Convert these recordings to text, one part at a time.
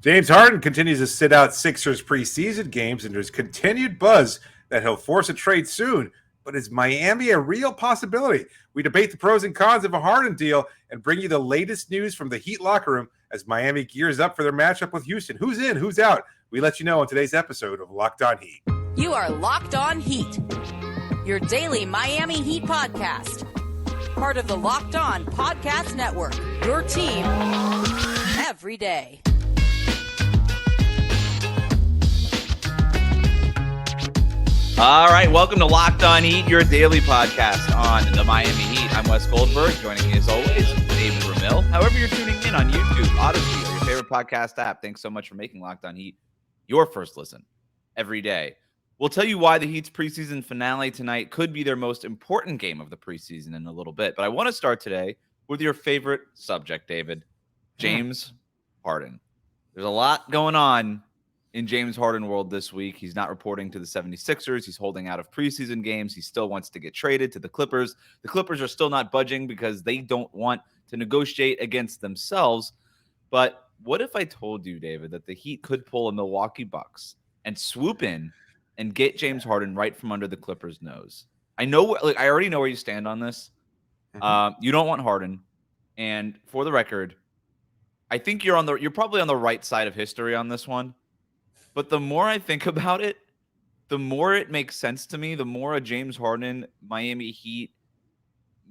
James Harden continues to sit out Sixers preseason games, and there's continued buzz that he'll force a trade soon. But is Miami a real possibility? We debate the pros and cons of a Harden deal and bring you the latest news from the Heat locker room as Miami gears up for their matchup with Houston. Who's in? Who's out? We let you know on today's episode of Locked On Heat. You are Locked On Heat, your daily Miami Heat podcast. Part of the Locked On Podcast Network, your team every day. All right, welcome to Locked On Heat, your daily podcast on the Miami Heat. I'm Wes Goldberg. Joining me as always, David Ramil. However you're tuning in on YouTube, Odyssey, or your favorite podcast app, thanks so much for making Locked On Heat your first listen every day. We'll tell you why the Heat's preseason finale tonight could be their most important game of the preseason in a little bit. But I want to start today with your favorite subject, David, James Harden. There's a lot going on in James Harden world this week. He's not reporting to the 76ers. He's holding out of preseason games. He still wants to get traded to the Clippers. The Clippers are still not budging because they don't want to negotiate against themselves. But what if I told you, David, that the Heat could pull a Milwaukee Bucks and swoop in and get James Harden right from under the Clippers' nose? I know, I already know where you stand on this. You don't want Harden. And for the record, I think you're probably on the right side of history on this one. But the more I think about it, the more it makes sense to me, the more a James Harden, Miami Heat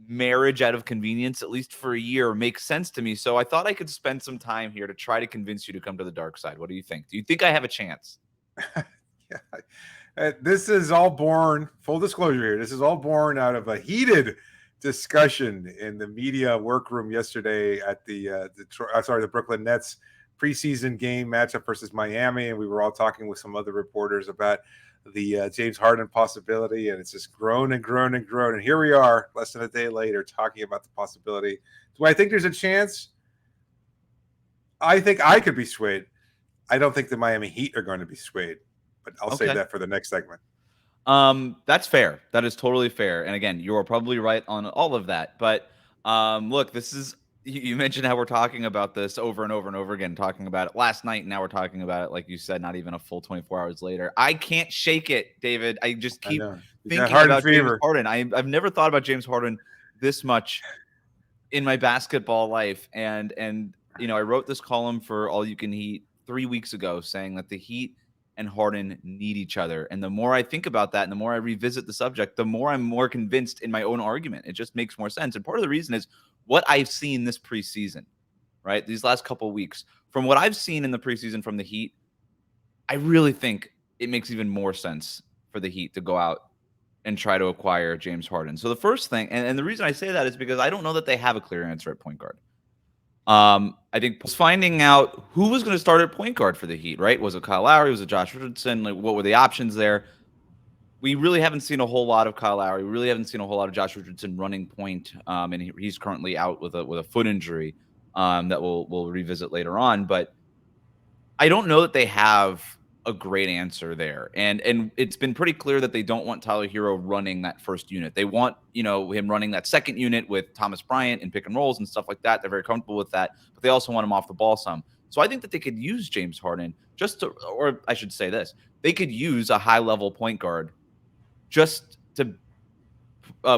marriage out of convenience, at least for a year, makes sense to me. So I thought I could spend some time here to try to convince you to come to the dark side. What do you think? Do you think I have a chance? This is all born, full disclosure here, this is all born out of a heated discussion in the media workroom yesterday at the Brooklyn Nets preseason game matchup versus Miami, and we were all talking with some other reporters about the James Harden possibility, and it's just grown and grown and grown, and here we are less than a day later talking about the possibility. Do I think there's a chance? I think I could be swayed. I don't think the Miami Heat are going to be swayed, but I'll save that for the next segment. That's fair. That is totally fair. And again, you're probably right on all of that. But look, this is, you mentioned how we're talking about this over and over and over again, talking about it last night. And now we're talking about it, like you said, not even a full 24 hours later. I can't shake it, David. I just keep thinking about James Harden. I've never thought about James Harden this much in my basketball life. And you know, I wrote this column for All You Can Heat 3 weeks ago saying that the Heat and Harden need each other. And the more I think about that and the more I revisit the subject, the more I'm more convinced in my own argument. It just makes more sense. And part of the reason is what I've seen this preseason, right? These last couple of weeks. From what I've seen in the preseason from the Heat, I really think it makes even more sense for the Heat to go out and try to acquire James Harden. So the first thing, and the reason I say that is because I don't know that they have a clear answer at point guard. I think finding out who was going to start at point guard for the Heat, right? Was it Kyle Lowry? Was it Josh Richardson? Like, what were the options there? We really haven't seen a whole lot of Kyle Lowry. We really haven't seen a whole lot of Josh Richardson running point. And he's currently out with a foot injury that we'll revisit later on. But I don't know that they have a great answer there. And it's been pretty clear that they don't want Tyler Hero running that first unit. They want, him running that second unit with Thomas Bryant and pick and rolls and stuff like that. They're very comfortable with that, but they also want him off the ball some. So I think that they could use James Harden or I should say this, they could use a high level point guard just to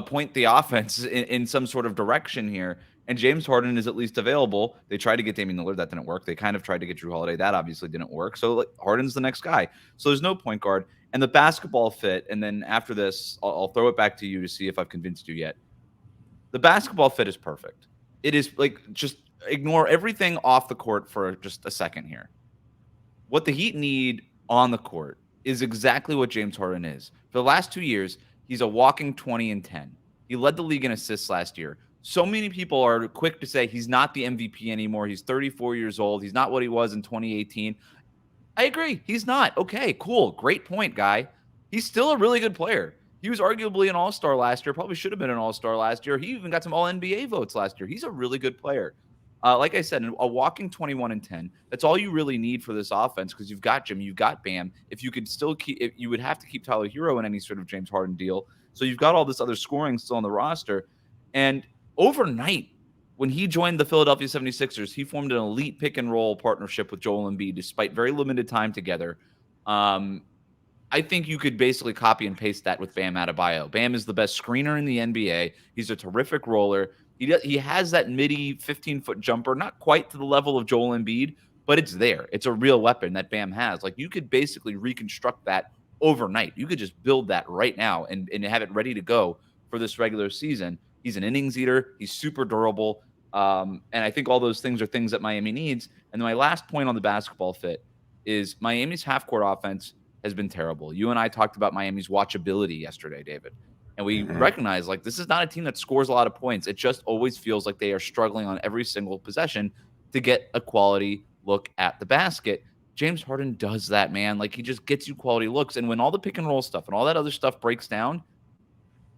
point the offense in some sort of direction here. And James Harden is at least available. They tried to get Damian Lillard. That didn't work. They kind of tried to get Drew Holiday. That obviously didn't work. So Harden's the next guy. So there's no point guard. And the basketball fit, and then after this, I'll throw it back to you to see if I've convinced you yet. The basketball fit is perfect. It is just ignore everything off the court for just a second here. What the Heat need on the court is exactly what James Harden is. For the last 2 years, he's a walking 20 and 10. He led the league in assists last year. So many people are quick to say he's not the MVP anymore. He's 34 years old. He's not what he was in 2018. I agree. He's not. Okay, cool. Great point, guy. He's still a really good player. He was arguably an all-star last year. Probably should have been an all-star last year. He even got some all-NBA votes last year. He's a really good player. Like I said, a walking 21 and 10. That's all you really need for this offense because you've got Jimmy, you've got Bam. If you could still you would have to keep Tyler Hero in any sort of James Harden deal. So you've got all this other scoring still on the roster. And overnight, when he joined the Philadelphia 76ers, he formed an elite pick and roll partnership with Joel Embiid despite very limited time together. I think you could basically copy and paste that with Bam Adebayo. Bam is the best screener in the NBA. He's a terrific roller. He has that midi 15-foot jumper, not quite to the level of Joel Embiid, but it's there. It's a real weapon that Bam has. Like, you could basically reconstruct that overnight. You could just build that right now and have it ready to go for this regular season. He's an innings eater. He's super durable. And I think all those things are things that Miami needs. And then my last point on the basketball fit is Miami's half-court offense has been terrible. You and I talked about Miami's watchability yesterday, David. And we recognize, like, this is not a team that scores a lot of points. It just always feels like they are struggling on every single possession to get a quality look at the basket. James Harden does that, man. Like, he just gets you quality looks. And when all the pick and roll stuff and all that other stuff breaks down,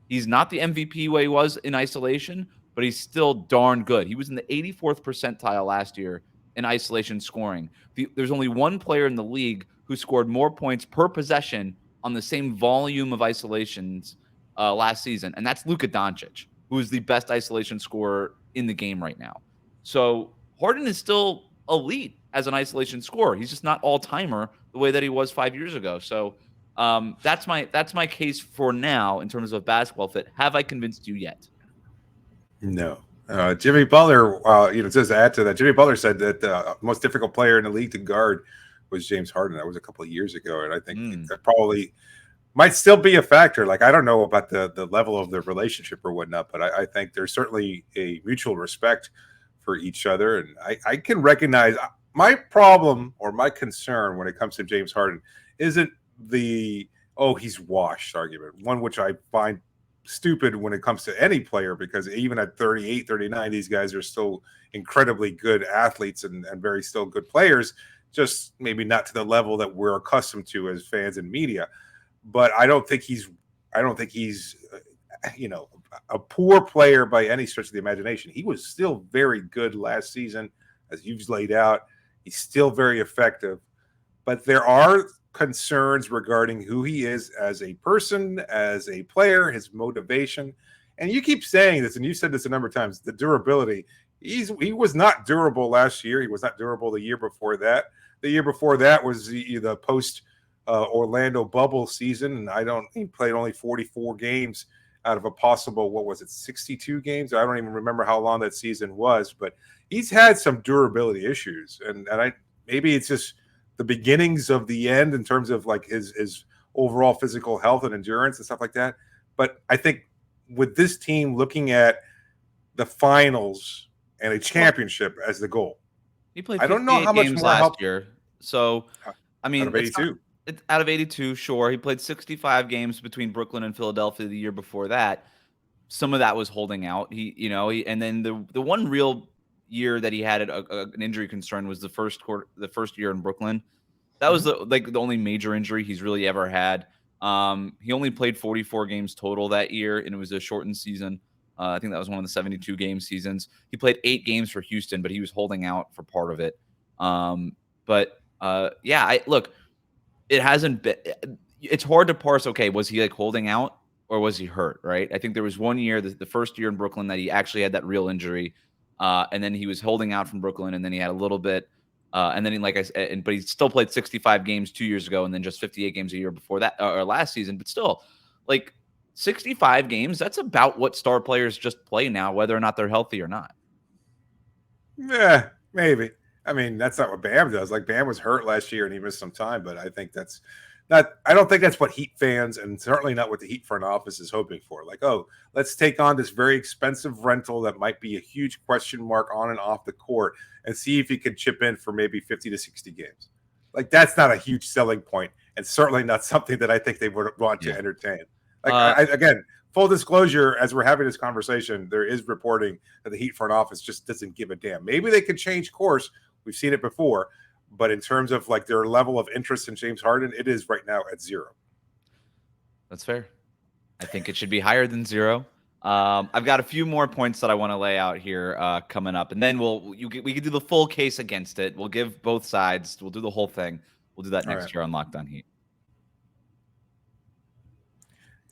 he's not the MVP way he was in isolation, but he's still darn good. He was in the 84th percentile last year in isolation scoring. There's only one player in the league who scored more points per possession on the same volume of isolations last season, and that's Luka Doncic, who is the best isolation scorer in the game right now. So Harden is still elite as an isolation scorer. He's just not all-timer the way that he was 5 years ago. So that's my case for now in terms of basketball fit. Have I convinced you yet? No. Jimmy Butler, just to add to that, Jimmy Butler said that the most difficult player in the league to guard was James Harden. That was a couple of years ago, and I think that probably might still be a factor. Like, I don't know about the level of their relationship or whatnot, but I think there's certainly a mutual respect for each other. And I can recognize my problem or my concern when it comes to James Harden isn't the, he's washed argument, one which I find stupid when it comes to any player, because even at 38, 39, these guys are still incredibly good athletes and very still good players, just maybe not to the level that we're accustomed to as fans and media. But I don't think he's a poor player by any stretch of the imagination. He was still very good last season, as you've laid out. He's still very effective, but there are concerns regarding who he is as a person, as a player, his motivation. And you keep saying this, and you said this a number of times, the durability. He was not durable last year. He was not durable the year before that. The year before that was the post Orlando bubble season, and he played only 44 games out of a possible, 62 games? I don't even remember how long that season was, but he's had some durability issues, and maybe it's just the beginnings of the end in terms of like his overall physical health and endurance and stuff like that. But I think with this team looking at the finals and a championship as the goal, he played. I don't know how much more last year. So, I mean, out of 82. Out of 82, sure. He played 65 games between Brooklyn and Philadelphia the year before that. Some of that was holding out. And then the one real year that he had an injury concern was the first year in Brooklyn. That was the only major injury he's really ever had. He only played 44 games total that year, and it was a shortened season. I think that was one of the 72 game seasons. He played 8 games for Houston, but he was holding out for part of it. Look, it hasn't been. It's hard to parse. Okay, was he like holding out or was he hurt? Right. I think there was one year, the first year in Brooklyn, that he actually had that real injury, and then he was holding out from Brooklyn, and then he had a little bit, and then like I said, but he still played 65 games 2 years ago, and then just 58 games a year before that, or last season. But still, like 65 games, that's about what star players just play now, whether or not they're healthy or not. Yeah, maybe. I mean, that's not what Bam does. Like, Bam was hurt last year and he missed some time, but I think that's not. I don't think that's what Heat fans, and certainly not what the Heat front office is hoping for. Like, let's take on this very expensive rental that might be a huge question mark on and off the court and see if he could chip in for maybe 50 to 60 games. Like, that's not a huge selling point, and certainly not something that I think they would want to entertain. Like, again, full disclosure, as we're having this conversation, there is reporting that the Heat front office just doesn't give a damn. Maybe they could change course. We've seen it before, but in terms of like their level of interest in James Harden, it is right now at 0. That's fair. I think it should be higher than 0. I've got a few more points that I want to lay out here coming up, and then we can do the full case against it. We'll give both sides. We'll do the whole thing. We'll do that next year on Locked On Heat.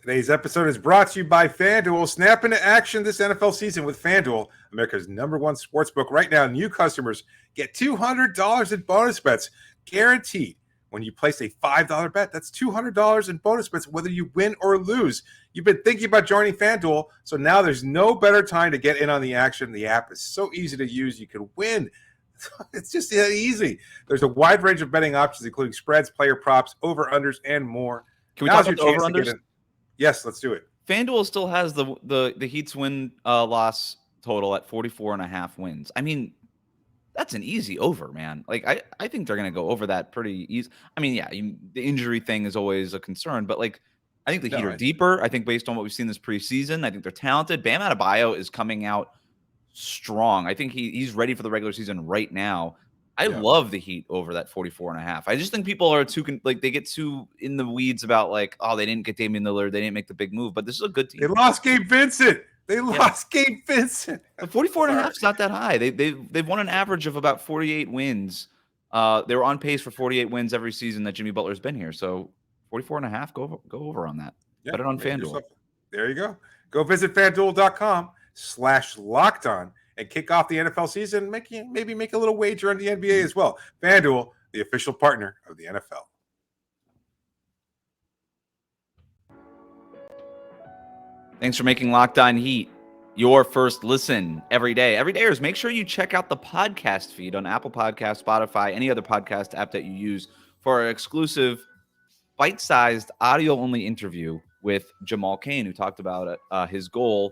Today's episode is brought to you by FanDuel. Snap into action this NFL season with FanDuel, America's #1 sportsbook. Right now, new customers get $200 in bonus bets guaranteed. When you place a $5 bet, that's $200 in bonus bets, whether you win or lose. You've been thinking about joining FanDuel, so now there's no better time to get in on the action. The app is so easy to use, you can win. It's just that easy. There's a wide range of betting options, including spreads, player props, over-unders, and more. Can we talk about the over-unders? Yes, let's do it. FanDuel still has the Heat's win-loss total at 44.5 wins. I mean, that's an easy over, man. Like, I think they're going to go over that pretty easy. I mean, yeah, the injury thing is always a concern, but, like, I think the Heat are deeper. I think based on what we've seen this preseason, I think they're talented. Bam Adebayo is coming out strong. I think he's ready for the regular season right now. I love the Heat over that 44.5. I just think people are they get too in the weeds about, like, oh, they didn't get Damian Lillard, they didn't make the big move, but this is a good team. They lost Gabe Vincent. But 44.5 is not that high. They've won an average of about 48 wins. They were on pace for 48 wins every season that Jimmy Butler's been here. So 44.5, go over on that. Bet it on FanDuel. There you go. Go visit FanDuel.com/LockedOn and kick off the NFL season. Maybe make a little wager on the NBA as well. FanDuel, the official partner of the NFL. Thanks for making Locked On Heat your first listen every day. Everydayers, make sure you check out the podcast feed on Apple Podcasts, Spotify, any other podcast app that you use for our exclusive bite-sized audio-only interview with Jamal Kane, who talked about his goal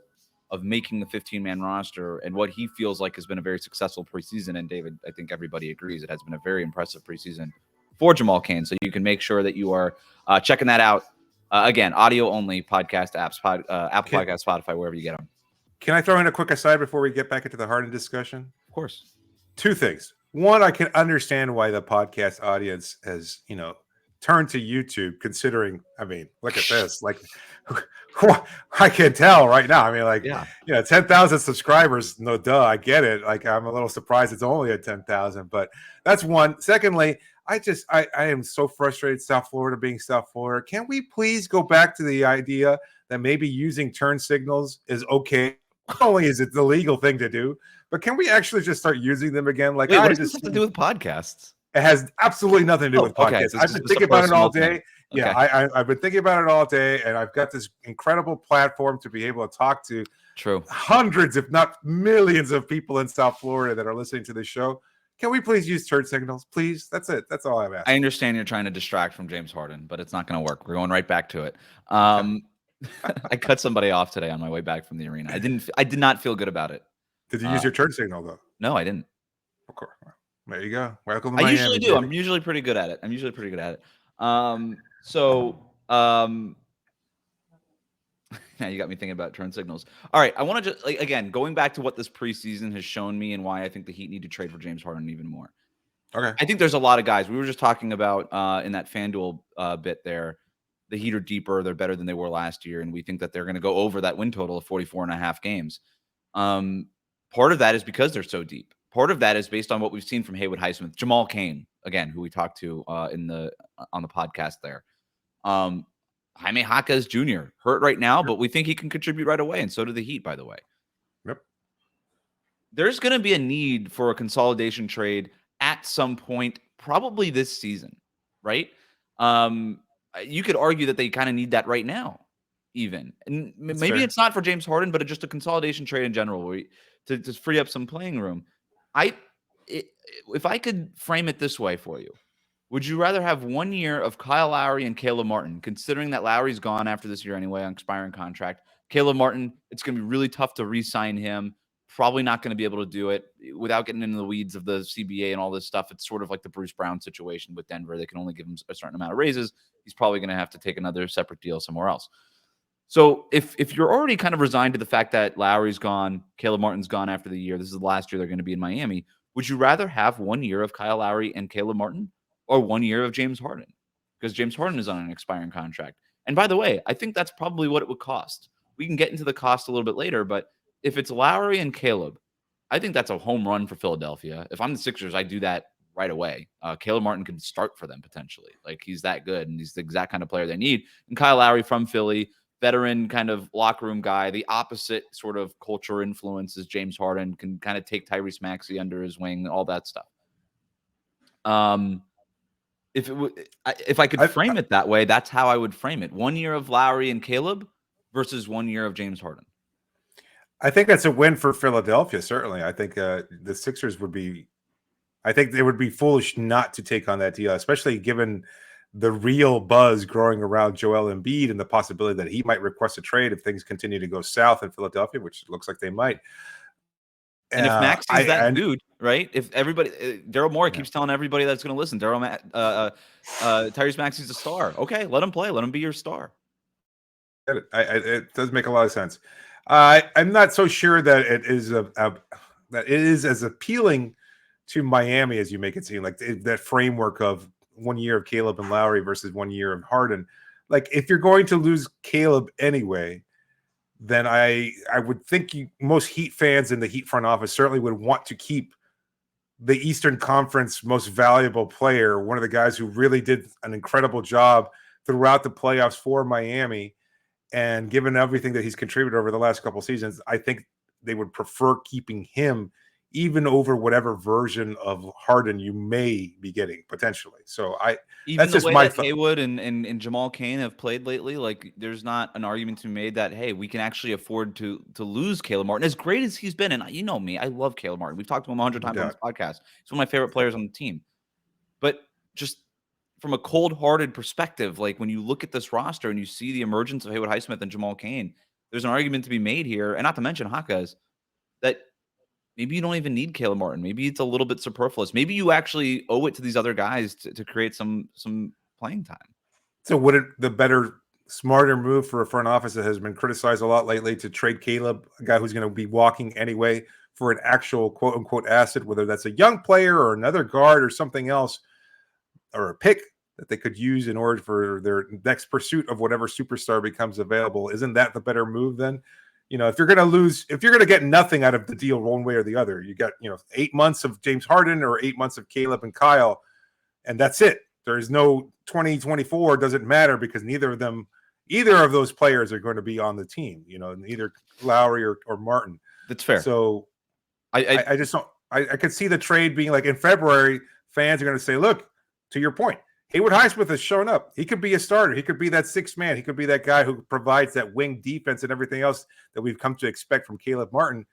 of making the 15-man roster and what he feels like has been a very successful preseason. And David, I think everybody agrees it has been a very impressive preseason for Jamal Kane. So you can make sure that you are checking that out. Again, audio-only podcast apps, Apple Podcasts, Spotify, wherever you get them. Can I throw in a quick aside before we get back into the Harden discussion? Of course. Two things. One, I can understand why the podcast audience has, turned to YouTube, considering, look at this. Like, I can tell right now. 10,000 subscribers. No, duh, I get it. Like, I'm a little surprised it's only at 10,000, but that's one. Secondly, I am so frustrated South Florida being South Florida. Can we please go back to the idea that maybe using turn signals is okay? Not only is it the legal thing to do, but can we actually just start using them again? Like, what does this have to do with podcasts? It has absolutely nothing to do with podcasts. So I've been thinking about it all day. Okay. Yeah, I've been thinking about it all day, and I've got this incredible platform to be able to talk to hundreds, if not millions, of people in South Florida that are listening to this show. Can we please use turn signals, please? That's it. That's all I'm asking. I understand you're trying to distract from James Harden, but it's not going to work. We're going right back to it. I cut somebody off today on my way back from the arena. I did not feel good about it. Did you use your turn signal, though? No, I didn't. Of course. There you go. Welcome to I Miami. usually do. I'm usually pretty good at it. Now you got me thinking about turn signals. All right. I want to just, again, going back to what this preseason has shown me and why I think the Heat need to trade for James Harden even more. Okay. I think there's a lot of guys. We were just talking about in that FanDuel bit there. The Heat are deeper. They're better than they were last year. And we think that they're going to go over that win total of 44.5 games. Part of that is because they're so deep. Part of that is based on what we've seen from Haywood Highsmith, Jamal Kane, again, who we talked to on the podcast there. Jaime Jaquez Jr. hurt right now, but we think he can contribute right away, and so do the Heat, by the way. Yep. There's going to be a need for a consolidation trade at some point, probably this season, right? You could argue that they kind of need that right now, even. And maybe it's not for James Harden, but just a consolidation trade in general to free up some playing room. If I could frame it this way for you, would you rather have 1 year of Kyle Lowry and Caleb Martin, considering that Lowry's gone after this year anyway on expiring contract? Caleb Martin, it's going to be really tough to re-sign him. Probably not going to be able to do it without getting into the weeds of the CBA and all this stuff. It's sort of like the Bruce Brown situation with Denver. They can only give him a certain amount of raises. He's probably going to have to take another separate deal somewhere else. So if you're already kind of resigned to the fact that Lowry's gone, Caleb Martin's gone after the year, this is the last year they're going to be in Miami, would you rather have 1 year of Kyle Lowry and Caleb Martin or 1 year of James Harden? Because James Harden is on an expiring contract. And by the way, I think that's probably what it would cost. We can get into the cost a little bit later, but if it's Lowry and Caleb, I think that's a home run for Philadelphia. If I'm the Sixers, I do that right away. Caleb Martin could start for them potentially. Like, he's that good, and he's the exact kind of player they need. And Kyle Lowry from Philly, veteran kind of locker room guy. The opposite sort of culture influence is James Harden, can kind of take Tyrese Maxey under his wing, all that stuff. If I could frame it that way, that's how I would frame it. 1 year of Lowry and Caleb versus 1 year of James Harden. I think that's a win for Philadelphia. Certainly. I think the Sixers I think they would be foolish not to take on that deal, especially given the real buzz growing around Joel Embiid and the possibility that he might request a trade if things continue to go south in Philadelphia, which looks like they might. And if Max is that dude, right? If everybody, Daryl Morey keeps telling everybody that's going to listen, Tyrese Maxey's a star. Okay, let him play. Let him be your star. It does make a lot of sense. I'm not so sure that it is as appealing to Miami as you make it seem. Like that framework of 1 year of Caleb and Lowry versus 1 year of Harden. Like if you're going to lose Caleb anyway, then I would think most Heat fans in the Heat front office certainly would want to keep the Eastern Conference most valuable player, one of the guys who really did an incredible job throughout the playoffs for Miami. And given everything that he's contributed over the last couple of seasons, I think they would prefer keeping him even over whatever version of Harden you may be getting potentially. So that's just my thought. Haywood and Jamal Kane have played lately. Like there's not an argument to be made that, hey, we can actually afford to lose Caleb Martin. As great as he's been, and you know me, I love Caleb Martin. We've talked to him 100 times on this podcast. He's one of my favorite players on the team. But just from a cold-hearted perspective, like when you look at this roster and you see the emergence of Haywood Highsmith and Jamal Kane, there's an argument to be made here, and not to mention Hakas, that maybe you don't even need Caleb Martin. Maybe it's a little bit superfluous. Maybe you actually owe it to these other guys to create some playing time. So would it the better, smarter move for a front office that has been criticized a lot lately to trade Caleb, a guy who's going to be walking anyway, for an actual quote-unquote asset, whether that's a young player or another guard or something else, or a pick that they could use in order for their next pursuit of whatever superstar becomes available? Isn't that the better move then? You know, if you're going to get nothing out of the deal one way or the other, you got, 8 months of James Harden or 8 months of Caleb and Kyle, and that's it. There is no 2024. Doesn't matter because either of those players are going to be on the team, either Lowry or Martin. That's fair. So I just don't, I could see the trade being like in February, fans are going to say, look, to your point, Haywood Highsmith has shown up. He could be a starter. He could be that sixth man. He could be that guy who provides that wing defense and everything else that we've come to expect from Caleb Martin.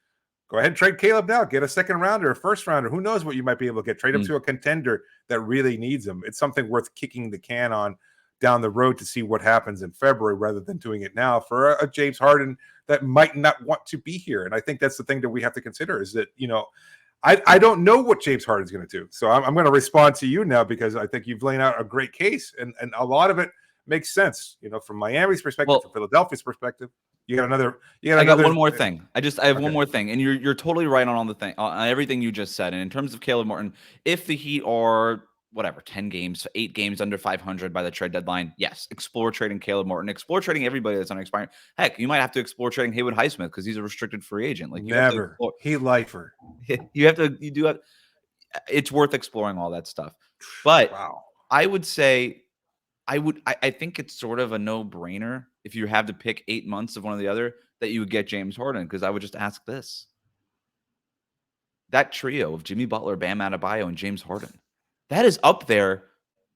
Go ahead and trade Caleb now. Get a second rounder, a first rounder. Who knows what you might be able to get. Trade him to a contender that really needs him. It's something worth kicking the can on down the road to see what happens in February rather than doing it now for a James Harden that might not want to be here. And I think that's the thing that we have to consider is that, I don't know what James Harden's going to do. So I'm going to respond to you now because I think you've laid out a great case and a lot of it makes sense, from Miami's perspective, from Philadelphia's perspective. I got one more thing. I have one more thing. And you're totally right on all the thing, on everything you just said. And in terms of Caleb Martin, if the Heat are 10 games, 8 games under 500 by the trade deadline, yes, explore trading Caleb Martin, explore trading everybody that's unexpired. Heck, you might have to explore trading Haywood Highsmith because he's a restricted free agent. Like he lifer. You do have. It's worth exploring all that stuff. But wow. I would say, I think it's sort of a no-brainer if you have to pick 8 months of one or the other that you would get James Harden, because I would just ask this: that trio of Jimmy Butler, Bam Adebayo, and James Harden. That is up there.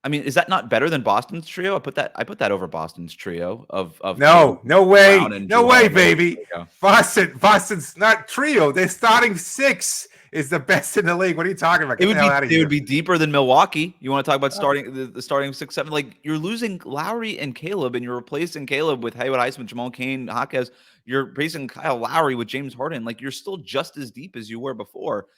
I mean, is that not better than Boston's trio? I put that over Boston's trio of no way, baby. Boston's not trio. Their starting 6 is the best in the league. What are you talking about? It would be deeper than Milwaukee. You want to talk about starting the starting 6, 7? Like you're losing Lowry and Caleb, and you're replacing Caleb with Haywood Highsmith, Jamal Kane, Hakas. You're replacing Kyle Lowry with James Harden. Like you're still just as deep as you were before.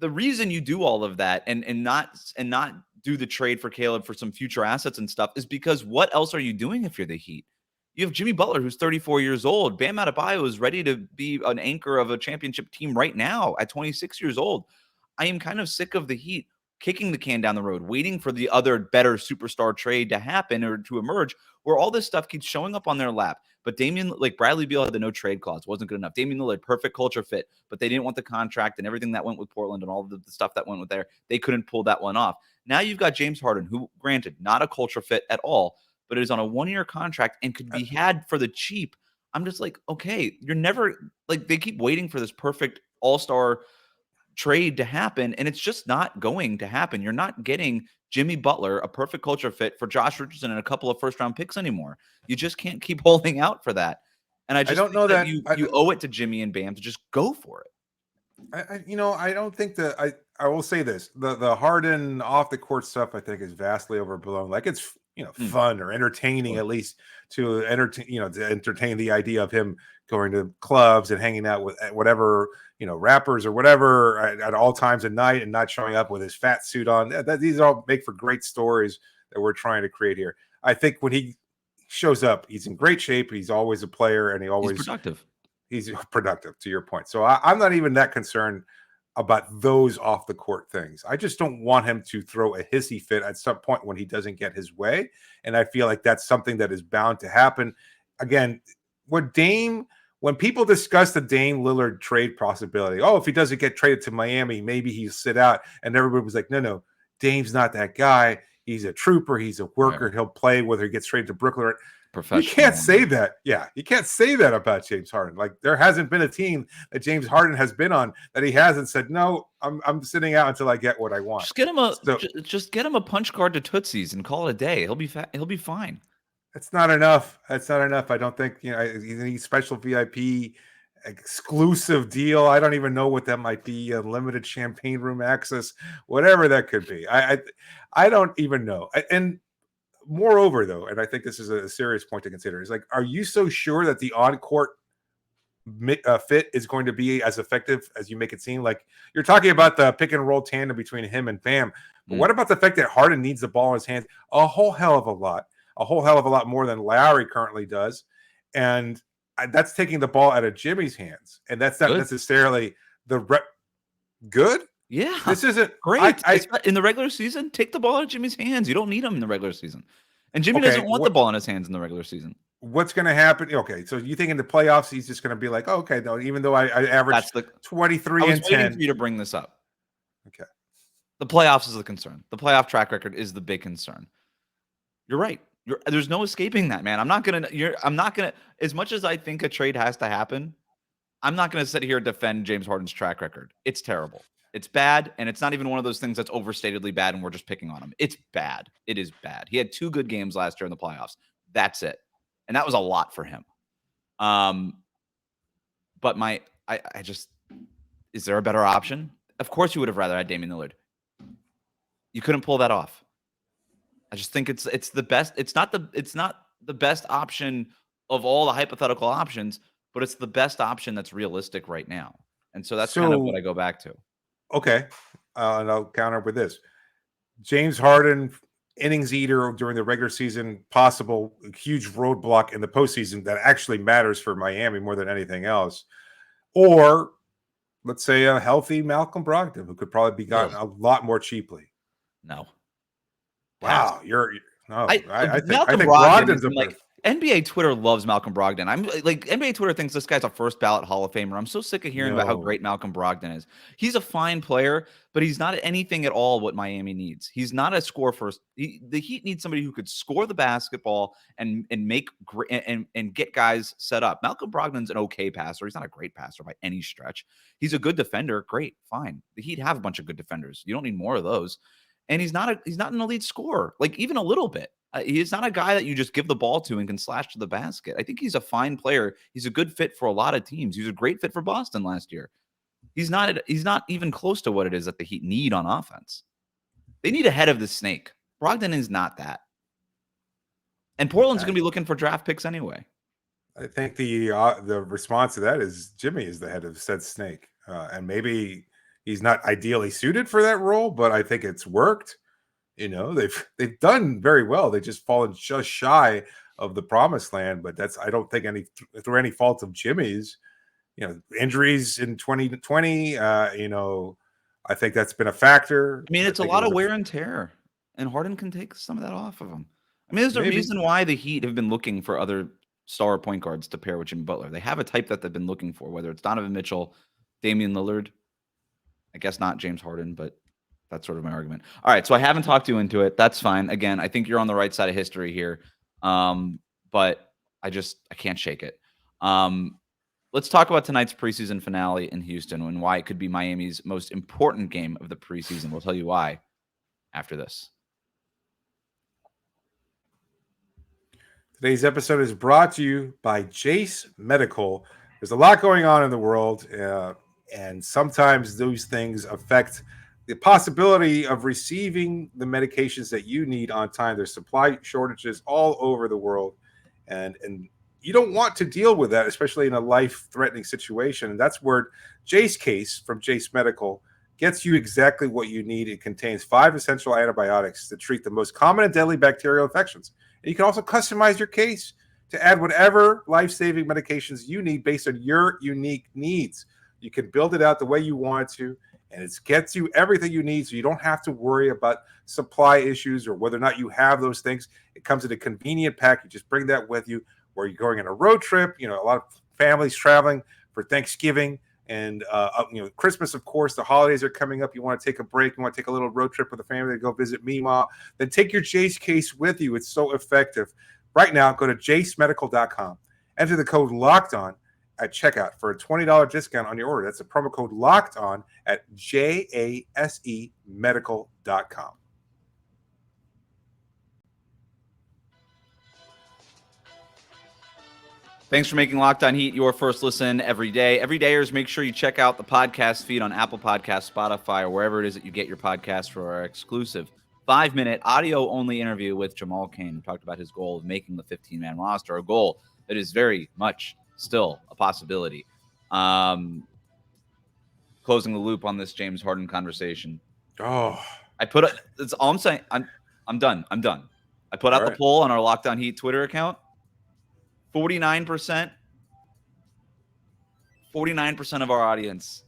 The reason you do all of that and not do the trade for Caleb for some future assets and stuff is because what else are you doing if you're the Heat? You have Jimmy Butler, who's 34 years old. Bam Adebayo is ready to be an anchor of a championship team right now at 26 years old. I am kind of sick of the Heat kicking the can down the road, waiting for the other better superstar trade to happen or to emerge, where all this stuff keeps showing up on their lap. But Bradley Beal had the no trade clause, wasn't good enough. Damian Lillard, perfect culture fit, but they didn't want the contract and everything that went with Portland and all the stuff that went with there. They couldn't pull that one off. Now you've got James Harden, who, granted, not a culture fit at all, but it is on a 1-year contract and could be had for the cheap. I'm just like, okay, you're never like they keep waiting for this perfect all-star trade to happen, and it's just not going to happen. You're not getting Jimmy Butler, a perfect culture fit for Josh Richardson and a couple of first-round picks anymore. You just can't keep holding out for that. And I just don't know that you owe it to Jimmy and Bam to just go for it. I don't think that I will say this. The Harden off the court stuff I think is vastly overblown. Like it's fun or entertaining at least to entertain the idea of him going to clubs and hanging out with whatever rappers or whatever at all times of night and not showing up with his fat suit on. These all make for great stories that we're trying to create here. I think when he shows up, he's in great shape. He's always a player, and he's productive. He's productive, to your point. So I'm not even that concerned about those off the court things. I just don't want him to throw a hissy fit at some point when he doesn't get his way. And I feel like that's something that is bound to happen. Again, when people discuss the Dame Lillard trade possibility, if he doesn't get traded to Miami, maybe he'll sit out. And everybody was like, no, Dame's not that guy. He's a trooper. He's a worker. Yeah. He'll play whether he gets traded to Brooklyn. You can't say that. Yeah, you can't say that about James Harden. Like there hasn't been a team that James Harden has been on that he hasn't said, no, I'm sitting out until I get what I want. Just get him a punch card to Tootsie's and call it a day. He'll be fine. That's not enough. That's not enough. I don't think any special VIP exclusive deal. I don't even know what that might be. Limited champagne room access, whatever that could be. I don't even know. And moreover, though, and I think this is a serious point to consider, is like, are you so sure that the on-court fit is going to be as effective as you make it seem? Like you're talking about the pick and roll tandem between him and Bam, but what about the fact that Harden needs the ball in his hands a whole hell of a lot more than Lowry currently does, and that's taking the ball out of Jimmy's hands, and that's not necessarily good. Yeah, this isn't great. In the regular season, take the ball out of Jimmy's hands. You don't need him in the regular season, and Jimmy doesn't want the ball in his hands in the regular season. What's going to happen? Okay, so you think in the playoffs he's just going to be like, okay, no, even though I averaged 23 and 10. Waiting for you to bring this up. Okay, the playoffs is the concern. The playoff track record is the big concern. You're right. There's no escaping that, man. I'm not gonna. As much as I think a trade has to happen, I'm not gonna sit here and defend James Harden's track record. It's terrible. It's bad, and it's not even one of those things that's overstatedly bad, and we're just picking on him. It's bad. It is bad. He had 2 good games last year in the playoffs. That's it, and that was a lot for him. But I just, is there a better option? Of course, you would have rather had Damian Lillard. You couldn't pull that off. I just think it's the best. It's not the best option of all the hypothetical options, but it's the best option that's realistic right now. And so that's kind of what I go back to. Okay. And I'll counter with this. James Harden, innings eater during the regular season, possible huge roadblock in the postseason that actually matters for Miami more than anything else. Or let's say a healthy Malcolm Brogdon, who could probably be gotten a lot more cheaply. No. Wow, I think Brogdon's like NBA Twitter loves Malcolm Brogdon. I'm like NBA Twitter thinks this guy's a first ballot Hall of Famer. I'm so sick of hearing about how great Malcolm Brogdon is. He's a fine player, but he's not anything at all what Miami needs. He's not a score first. The Heat needs somebody who could score the basketball and make and get guys set up. Malcolm Brogdon's an okay passer. He's not a great passer by any stretch. He's a good defender. Great, fine. The Heat have a bunch of good defenders. You don't need more of those. And he's not an elite scorer, like even a little bit. He's not a guy that you just give the ball to and can slash to the basket. I think he's a fine player. He's a good fit for a lot of teams. He was a great fit for Boston last year. He's not even close to what it is that the Heat need on offense. They need a head of the snake. Brogdon is not that. And Portland's going to be looking for draft picks anyway. I think the response to that is Jimmy is the head of said snake. And maybe he's not ideally suited for that role, but I think it's worked. They've done very well. They just fallen just shy of the promised land, but I don't think through any fault of Jimmy's. Injuries in 2020. I think that's been a factor. I mean, it's a lot of wear and tear, and Harden can take some of that off of him. I mean, there's a reason why the Heat have been looking for other star point guards to pair with Jimmy Butler. They have a type that they've been looking for, whether it's Donovan Mitchell, Damian Lillard. I guess not James Harden, but that's sort of my argument. All right, so I haven't talked you into it. That's fine. Again, I think you're on the right side of history here. But I can't shake it. Let's talk about tonight's preseason finale in Houston and why it could be Miami's most important game of the preseason. We'll tell you why after this. Today's episode is brought to you by Jase Medical. There's a lot going on in the world, and sometimes those things affect the possibility of receiving the medications that you need on time. There's supply shortages all over the world, and you don't want to deal with that, especially in a life-threatening situation. And that's where Jase Case from Jase Medical gets you exactly what you need. It contains 5 essential antibiotics to treat the most common and deadly bacterial infections. And you can also customize your case to add whatever life-saving medications you need based on your unique needs. You can build it out the way you want it to, and it gets you everything you need, so you don't have to worry about supply issues or whether or not you have those things. It comes in a convenient pack. You just bring that with you where you're going on a road trip. A lot of families traveling for Thanksgiving and Christmas, of course. The holidays are coming up. You want to take a break. You want to take a little road trip with the family to go visit Mima. Then take your Jase Case with you. It's so effective. Right now, go to jasemedical.com. Enter the code LOCKEDON at checkout for a $20 discount on your order. That's the promo code LOCKEDON at jasemedical.com. Thanks for making Locked On Heat your first listen every day. Everydayers, make sure you check out the podcast feed on Apple Podcasts, Spotify, or wherever it is that you get your podcast for our exclusive 5-minute audio-only interview with Jamal Kane. We talked about his goal of making the 15-man roster, a goal that is very much still a possibility. Closing the loop on this James Harden conversation. That's all I'm saying. I'm done. I put out the poll on our Locked On Heat Twitter account. 49% of our audience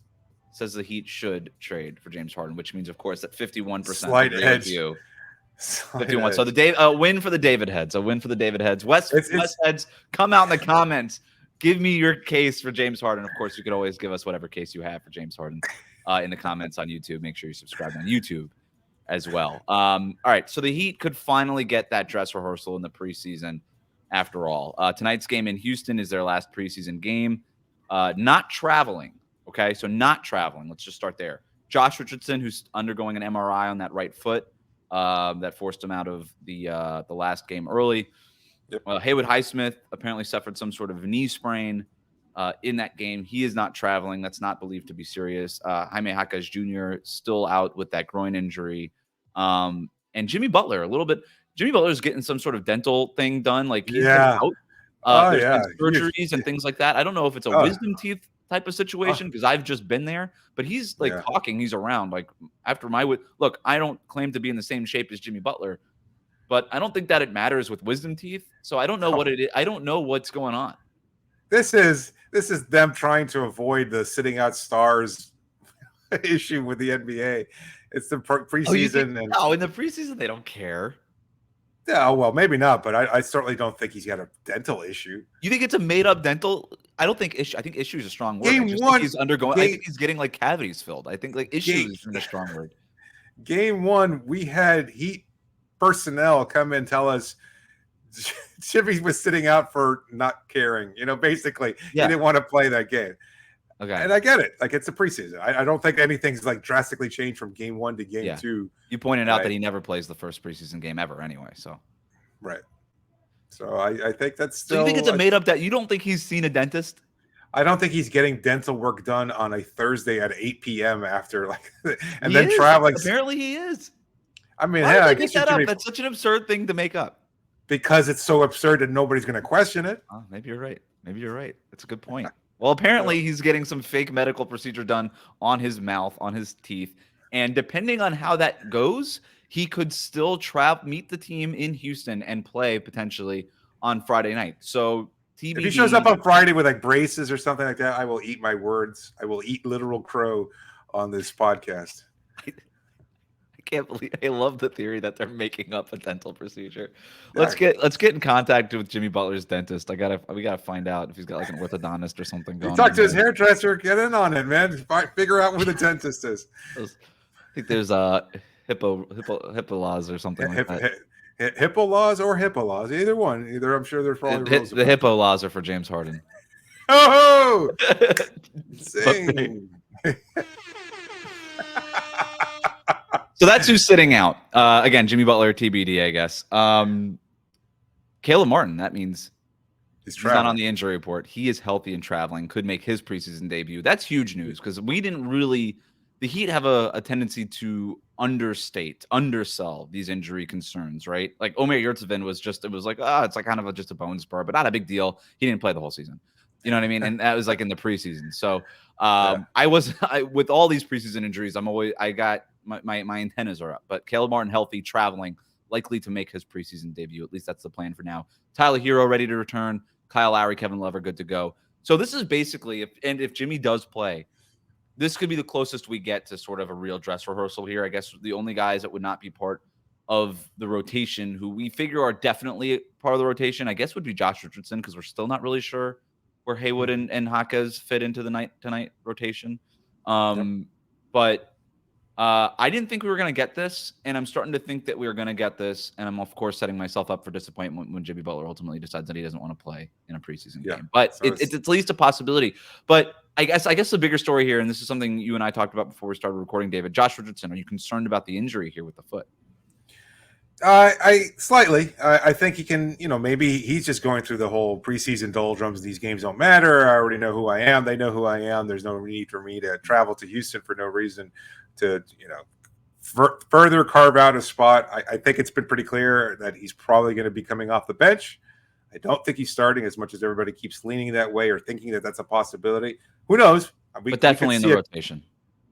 says the Heat should trade for James Harden, which means, of course, that 51% slight edge. 51. So the win for the David heads. A win for the David heads. Wes heads, come out in the comments. Give me your case for James Harden. Of course, you could always give us whatever case you have for James Harden in the comments on YouTube. Make sure you subscribe on YouTube as well. All right. So the Heat could finally get that dress rehearsal in the preseason. After all, tonight's game in Houston is their last preseason game. Not traveling, okay? So not traveling. Let's just start there. Josh Richardson, who's undergoing an MRI on that right foot, that forced him out of the last game early. Yep. Haywood Highsmith apparently suffered some sort of knee sprain in that game. He is not traveling. That's not believed to be serious. Jaime Jaquez Jr. still out with that groin injury. And Jimmy Butler, a little bit. Jimmy Butler's getting some sort of dental thing done. Like, he's out. There's been surgeries and things like that. I don't know if it's a wisdom teeth type of situation because I've just been there. But he's talking. He's around. Like, after look, I don't claim to be in the same shape as Jimmy Butler, but I don't think that it matters with wisdom teeth. So I don't know what it is. I don't know what's going on. This is them trying to avoid the sitting out stars issue with the NBA. It's the preseason. In the preseason they don't care. Yeah, well, maybe not, but I certainly don't think he's got a dental issue. You think it's a made-up dental? I don't think issue. I think issue is a strong word. Game one, he's undergoing. I think he's getting like cavities filled. I think like issue is a strong word. Game one, we had Heat personnel come in and tell us Jimmy was sitting out for not caring. Basically, he didn't want to play that game. Okay, and I get it. Like, it's a preseason. I don't think anything's like drastically changed from game one to game two. You pointed out that he never plays the first preseason game ever anyway. So, right. So I think that's still. So you think it's a made up that you don't think he's seen a dentist? I don't think he's getting dental work done on a Thursday at 8 p.m. after then traveling. Apparently he is. I mean, why I guess that's such an absurd thing to make up. Because it's so absurd that nobody's going to question it. Oh, maybe you're right. That's a good point. Well, apparently he's getting some fake medical procedure done on his mouth, on his teeth. And depending on how that goes, he could still meet the team in Houston and play potentially on Friday night. So TBD. If he shows up on Friday with like braces or something like that, I will eat my words. I will eat literal crow on this podcast. I can't believe I love the theory that they're making up a dental procedure. Let's get in contact with Jimmy Butler's dentist. We gotta find out if he's got like an orthodontist or something going on. Talk to his hairdresser. Get in on it, man. Figure out who the dentist is. I think there's HIPAA laws or something like that. Hippo laws or HIPAA laws, either one. Either I'm sure there's probably rules. The hippo laws are for James Harden. Oh, So sing. that's who's sitting out. Again, Jimmy Butler, TBD, I guess. Caleb Martin, that means he's not on the injury report. He is healthy and traveling, could make his preseason debut. That's huge news because the Heat have a tendency to undersell these injury concerns, right? Like Omer Yurtseven it's like kind of just a bone spur, but not a big deal. He didn't play the whole season. You know what I mean? And that was like in the preseason. So with all these preseason injuries, I got my antennas are up. But Caleb Martin healthy, traveling, likely to make his preseason debut. At least that's the plan for now. Tyler Hero ready to return. Kyle Lowry, Kevin Love are good to go. So this is basically if Jimmy does play, this could be the closest we get to sort of a real dress rehearsal here. I guess the only guys that would not be part of the rotation who we figure are definitely part of the rotation, I guess, would be Josh Richardson because we're still not really sure where Haywood and Jaquez fit into the night-to-night rotation. But I didn't think we were going to get this, and I'm starting to think that we are going to get this, and I'm, of course, setting myself up for disappointment when Jimmy Butler ultimately decides that he doesn't want to play in a preseason game. But so it's at least a possibility. But I guess the bigger story here, and this is something you and I talked about before we started recording, David, Josh Richardson, are you concerned about the injury here with the foot? Slightly. I think he can, maybe he's just going through the whole preseason doldrums. These games don't matter. I already know who I am. They know who I am. There's no need for me to travel to Houston for no reason to, further carve out a spot. I think it's been pretty clear that he's probably going to be coming off the bench. I don't think he's starting as much as everybody keeps leaning that way or thinking that that's a possibility. Who knows? But definitely in the rotation.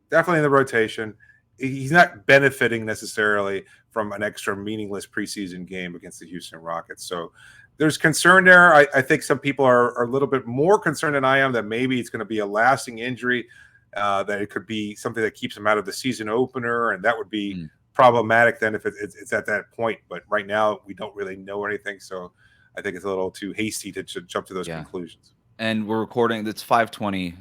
Definitely in the rotation. He's not benefiting necessarily from an extra meaningless preseason game against the Houston Rockets. So there's concern there. I think some people are a little bit more concerned than I am that maybe it's going to be a lasting injury, that it could be something that keeps him out of the season opener, and that would be problematic then if it's at that point. But right now we don't really know anything, so I think it's a little too hasty to jump to those conclusions. And we're recording. It's 5:20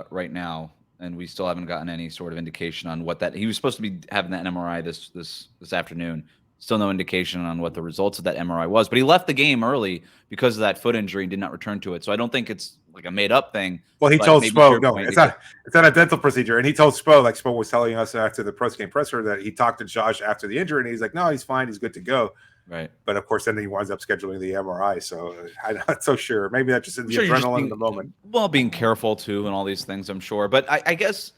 right now. And we still haven't gotten any sort of indication on what that. He was supposed to be having that MRI this afternoon. Still no indication on what the results of that MRI was. But he left the game early because of that foot injury and did not return to it. So I don't think it's like a made up thing. Well, he told Spo, no, it's not a dental procedure. And he told Spo, like Spo was telling us after the post-game presser, that he talked to Josh after the injury, and he's like, no, he's fine, he's good to go. Right. But of course, then he winds up scheduling the MRI. So I'm not so sure. Maybe that's just in the adrenaline in the moment. Well, being careful too, and all these things, I'm sure. But I guess,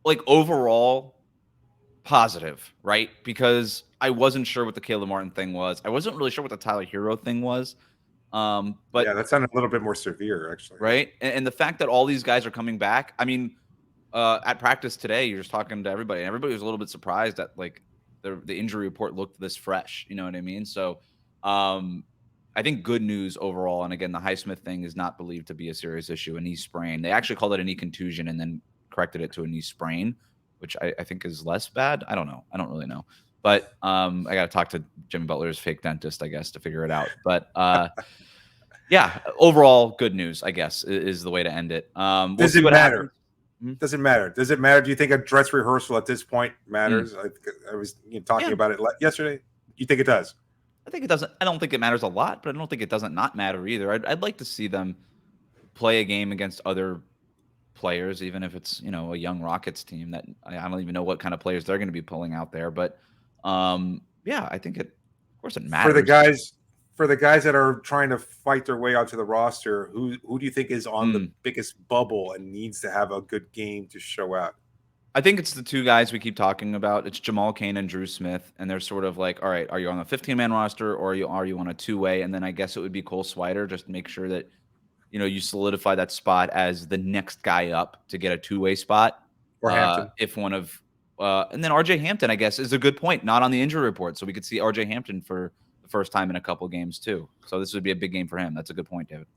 like, overall, positive, right? Because I wasn't sure what the Caleb Martin thing was. I wasn't really sure what the Tyler Hero thing was. But yeah, that sounded a little bit more severe, actually. Right. And the fact that all these guys are coming back. I mean, at practice today, you're just talking to everybody, and everybody was a little bit surprised that, like, the injury report looked this fresh. You know what I mean? So I think good news overall. And again, the Highsmith thing is not believed to be a serious issue, a knee sprain. They actually called it a knee contusion and then corrected it to a knee sprain, which I think is less bad. I don't know. I don't really know. But I got to talk to Jimmy Butler's fake dentist, I guess, to figure it out. But yeah, overall good news, I guess, is the way to end it. Does it matter? Does it matter? Does it matter? Do you think a dress rehearsal at this point matters? I was talking about it yesterday. You think it does? I think it doesn't. I don't think it matters a lot, but I don't think it doesn't not matter either. I'd like to see them play a game against other players, even if it's a young Rockets team that I don't even know what kind of players they're going to be pulling out there. But yeah, I think of course it matters for the guys that are trying to fight their way onto the roster. Who do you think is on the biggest bubble and needs to have a good game to show out? I think it's the two guys we keep talking about. It's Jamal Kane and Drew Smith, and they're sort of like, all right, are you on a 15-man roster or are you on a two-way? And then I guess it would be Cole Swider, just to make sure that you solidify that spot as the next guy up to get a two-way spot. Or Hampton. If one of and then RJ Hampton, I guess, is a good point. Not on the injury report, so we could see RJ Hampton for the first time in a couple games too. So this would be a big game for him. That's a good point, David.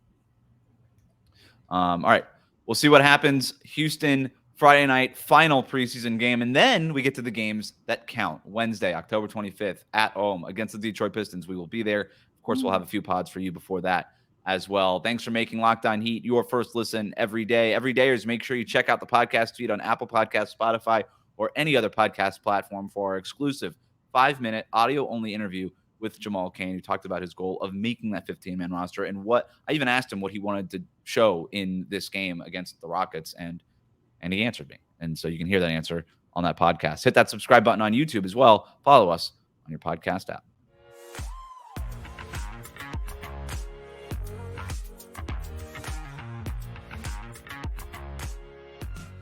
All right, we'll see what happens. Houston, Friday night, final preseason game, and then we get to the games that count. Wednesday, October 25th, at home against the Detroit Pistons. We will be there. Of course, we'll have a few pods for you before that as well. Thanks for making Locked On Heat your first listen every day. Every dayers, make sure you check out the podcast feed on Apple Podcasts, Spotify, or any other podcast platform for our exclusive 5-minute audio-only interview with Jamal Kane, who talked about his goal of making that 15-man roster and what I even asked him what he wanted to show in this game against the Rockets, and he answered me. And so you can hear that answer on that podcast. Hit that subscribe button on YouTube as well. Follow us on your podcast app.